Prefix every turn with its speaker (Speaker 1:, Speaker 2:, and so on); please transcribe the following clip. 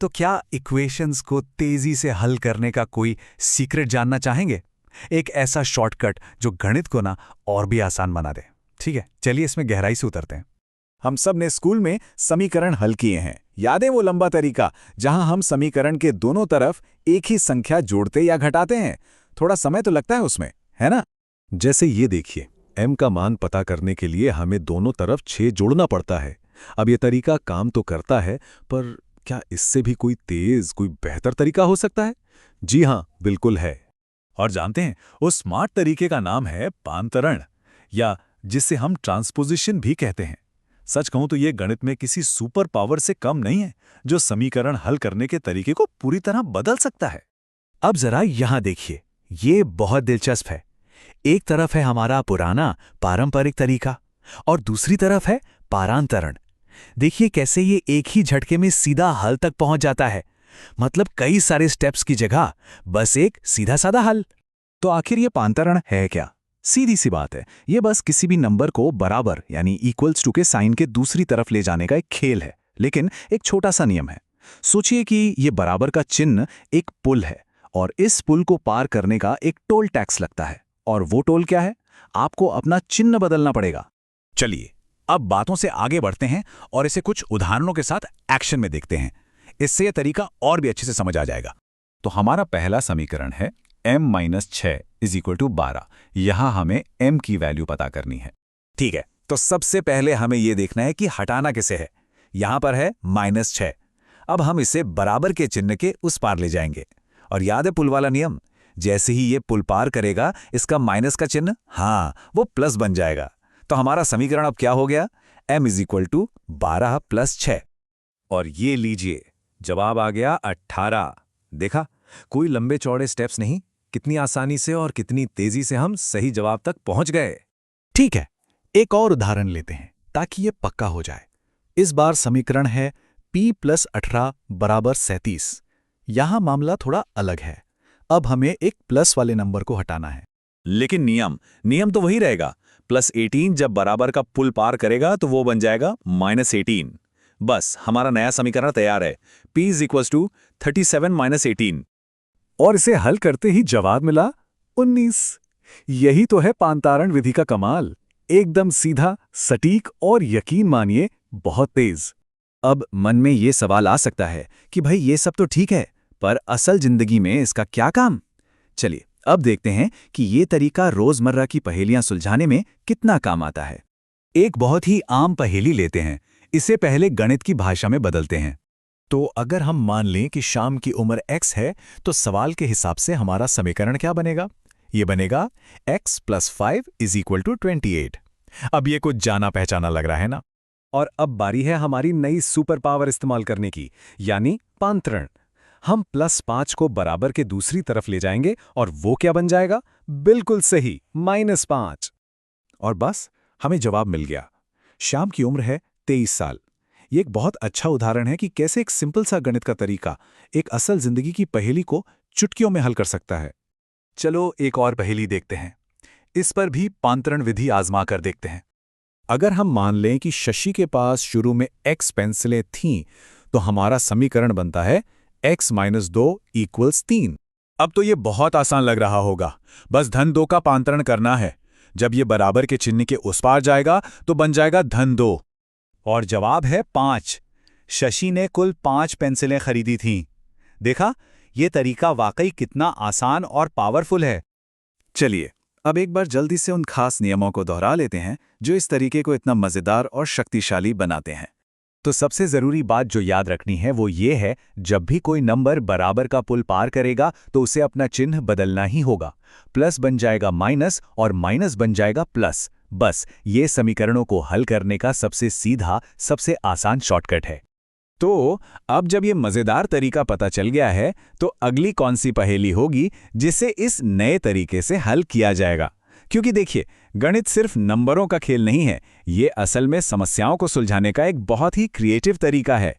Speaker 1: तो क्या इक्वेशंस को तेजी से हल करने का कोई सीक्रेट जानना चाहेंगे? एक ऐसा शॉर्टकट जो गणित को ना और भी आसान बना दे। ठीक है, चलिए इसमें गहराई से उतरते हैं।
Speaker 2: हम सब ने स्कूल में समीकरण हल किए हैं। याद है वो लंबा तरीका जहां हम समीकरण के दोनों तरफ एक ही संख्या जोड़ते या घटाते हैं? थोड़ा समय तो लगता है उसमें, है ना?
Speaker 3: जैसे ये देखिए, m का मान पता करने के लिए हमें दोनों तरफ 6 जोड़ना पड़ता है। अब ये तरीका काम तो करता है, पर क्या इससे भी कोई तेज, कोई बेहतर तरीका हो सकता है? जी हाँ, बिल्कुल है।
Speaker 4: और जानते हैं, उस स्मार्ट तरीके का नाम है पांतरण, या जिसे हम ट्रांसपोजिशन भी कहते हैं। सच कहूं तो ये गणित में किसी सुपर पावर से कम नहीं है, जो समीकरण हल करने के तरीके को पूरी तरह बदल सकता है।
Speaker 1: अब जरा यहां देखिए, ये बहुत दिलचस्प है। एक तरफ है हमारा पुराना पारंपरिक तरीका और दूसरी तरफ है पारांतरण। देखिए कैसे ये एक ही झटके में सीधा हल तक पहुंच जाता है। मतलब कई सारे स्टेप्स की जगह बस एक सीधा साधा हल।
Speaker 2: तो आखिर ये पांतरण है क्या? सीधी सी बात है, ये बस किसी भी नंबर को बराबर यानी इक्वल्स टू के साइन के दूसरी तरफ ले जाने का एक खेल है। लेकिन एक छोटा सा नियम है। सोचिए कि ये बराबर का चिन्ह एक पुल है और इस पुल को पार करने का एक टोल टैक्स लगता है। और वो टोल क्या है? आपको अपना चिन्ह बदलना पड़ेगा।
Speaker 4: चलिए अब बातों से आगे बढ़ते हैं और इसे कुछ उदाहरणों के साथ एक्शन में देखते हैं। इससे यह तरीका और भी अच्छे से समझ आ जाएगा। तो हमारा पहला समीकरण है m-6 = 12। यहां हमें m की वैल्यू पता करनी है।
Speaker 2: ठीक है, तो सबसे पहले हमें यह देखना है कि हटाना किसे है। यहां पर है -6। अब हम इसे बराबर के चिन्ह के उस पार ले जाएंगे। और याद है पुल वाला नियम, जैसे ही ये पुल पार करेगा इसका माइनस का चिन्ह, हाँ, वो प्लस बन जाएगा। तो हमारा समीकरण अब क्या हो गया? m = 12 + 6। और ये लीजिए, जवाब आ गया 18। देखा, कोई लंबे चौड़े स्टेप्स नहीं, कितनी आसानी से और कितनी तेजी से हम सही जवाब तक पहुंच गए।
Speaker 1: ठीक है, एक और उदाहरण लेते हैं ताकि ये पक्का हो जाए। इस बार समीकरण है p + 18 = 37। यहां मामला थोड़ा अलग है। अब हमें एक प्लस वाले नंबर को हटाना है।
Speaker 4: लेकिन नियम तो वही रहेगा। +18 जब बराबर का पुल पार करेगा तो वो बन जाएगा -18। बस हमारा नया समीकरण तैयार है। p = 37 - 18।
Speaker 2: और इसे हल करते ही जवाब मिला 19। यही तो है पांतरण विधि का कमाल। एकदम सीधा, सटीक और यकीन मानिए बहुत तेज। अब मन में ये सवाल आ सकता है कि भाई ये सब तो ठीक है, पर असल जिंदगी में इसका क्या काम? चलिए अब देखते हैं कि ये तरीका रोजमर्रा की पहेलियां सुलझाने में कितना काम आता है।
Speaker 1: एक बहुत ही आम पहेली लेते हैं। इसे पहले गणित की भाषा में बदलते हैं। तो अगर हम मान लें कि शाम की उम्र x है, तो सवाल के हिसाब से हमारा समीकरण क्या बनेगा? ये बनेगा x + 5 = 28। अब ये कुछ जाना पहचाना लग रहा है ना?
Speaker 2: और अब बारी है हमारी नई सुपर पावर इस्तेमाल करने की, यानी पांतरण। हम +5 को बराबर के दूसरी तरफ ले जाएंगे और वो क्या बन जाएगा? बिल्कुल सही, -5। और बस हमें जवाब मिल गया। श्याम की उम्र है 23 साल। ये एक बहुत अच्छा उदाहरण है कि कैसे एक सिंपल सा गणित का तरीका एक असल जिंदगी की पहेली को चुटकियों में हल कर सकता है।
Speaker 1: चलो एक और पहेली देखते हैं। इस पर भी पांतरण विधि आजमा कर देखते हैं।
Speaker 2: अगर हम मान लें कि शशि के पास शुरू में x पेंसिलें थीं, तो हमारा समीकरण बनता है x - 2 = 3।
Speaker 4: अब तो ये बहुत आसान लग रहा होगा। बस धन 2 का पांतरण करना है। जब ये बराबर के चिन्ह के उस पार जाएगा तो बन जाएगा धन 2।
Speaker 2: और जवाब है 5। शशि ने कुल 5 पेंसिलें खरीदी थीं। देखा, ये तरीका वाकई कितना आसान और पावरफुल है। चलिए अब एक बार जल्दी से उन खास नियमों को दोहरा लेते हैं जो इस तरीके को इतना मजेदार और शक्तिशाली बनाते हैं। तो सबसे जरूरी बात जो याद रखनी है वो ये है, जब भी कोई नंबर बराबर का पुल पार करेगा तो उसे अपना चिन्ह बदलना ही होगा। प्लस बन जाएगा माइनस और माइनस बन जाएगा प्लस। बस ये समीकरणों को हल करने का सबसे सीधा, सबसे आसान शॉर्टकट है। तो अब जब ये मजेदार तरीका पता चल गया है, तो अगली कौन सी पहेली होगी जिसे इस नए तरीके से हल किया जाएगा? क्योंकि देखिए, गणित सिर्फ नंबरों का खेल नहीं है, ये असल में समस्याओं को सुलझाने का एक बहुत ही क्रिएटिव तरीका है।